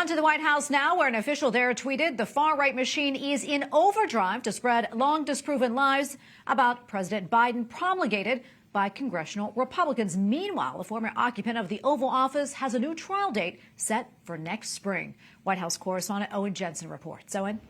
to the White House now, where an official there tweeted the far-right machine is in overdrive to spread long disproven lies about President Biden promulgated by congressional Republicans. Meanwhile, a former occupant of the Oval Office has a new trial date set for next spring. White House correspondent Owen Jensen reports. Owen?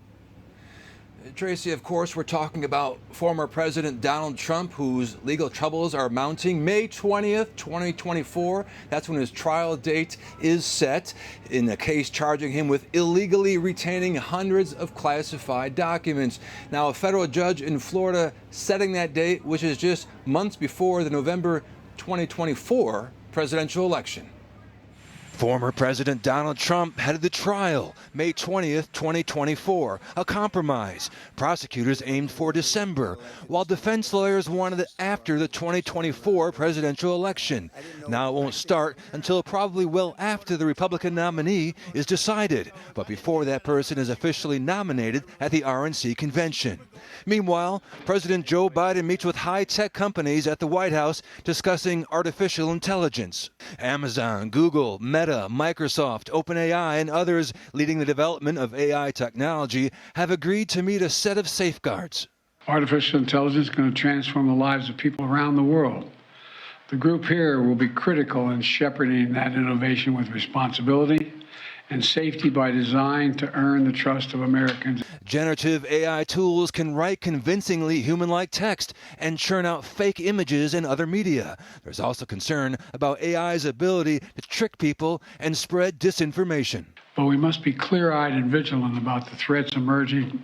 Tracy, of course, we're talking about former President Donald Trump, whose legal troubles are mounting. May 20th, 2024, that's when his trial date is set in a case charging him with illegally retaining hundreds of classified documents. Now, a federal judge in Florida setting that date, which is just months before the November 2024 presidential election. Former President Donald Trump headed the trial May 20th, 2024, a compromise. Prosecutors aimed for December, while defense lawyers wanted it after the 2024 presidential election. Now it won't start until probably well after the Republican nominee is decided, but before that person is officially nominated at the RNC convention. Meanwhile, President Joe Biden meets with high-tech companies at the White House discussing artificial intelligence. Amazon, Google, Meta, Microsoft, OpenAI, and others leading the development of AI technology have agreed to meet a set of safeguards. Artificial intelligence is going to transform the lives of people around the world. The group here will be critical in shepherding that innovation with responsibility and safety by design to earn the trust of Americans. Generative AI tools can write convincingly human-like text and churn out fake images and other media. There's also concern about AI's ability to trick people and spread disinformation. But we must be clear-eyed and vigilant about the threats of emerging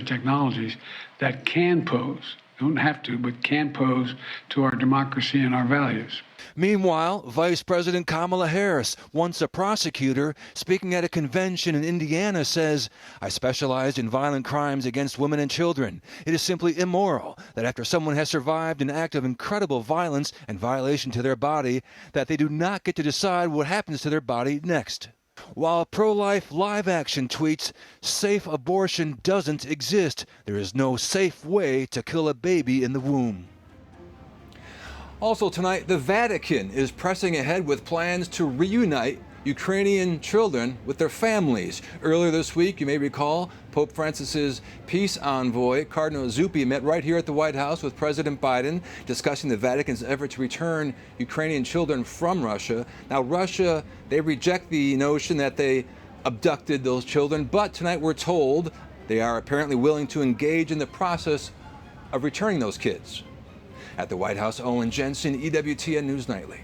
technologies that can pose, don't have to, but can pose to our democracy and our values. Meanwhile, Vice President Kamala Harris, once a prosecutor, speaking at a convention in Indiana, says, "I specialized in violent crimes against women and children. It is simply immoral that after someone has survived an act of incredible violence and violation to their body, that they do not get to decide what happens to their body next." While pro-life live action tweets, "Safe abortion doesn't exist. There is no safe way to kill a baby in the womb." Also tonight, the Vatican is pressing ahead with plans to reunite Ukrainian children with their families. Earlier this week, you may recall, Pope Francis's peace envoy, Cardinal Zuppi, met right here at the White House with President Biden, discussing the Vatican's effort to return Ukrainian children from Russia. Now, Russia, they reject the notion that they abducted those children, but tonight we're told they are apparently willing to engage in the process of returning those kids. At the White House, Owen Jensen, EWTN News Nightly.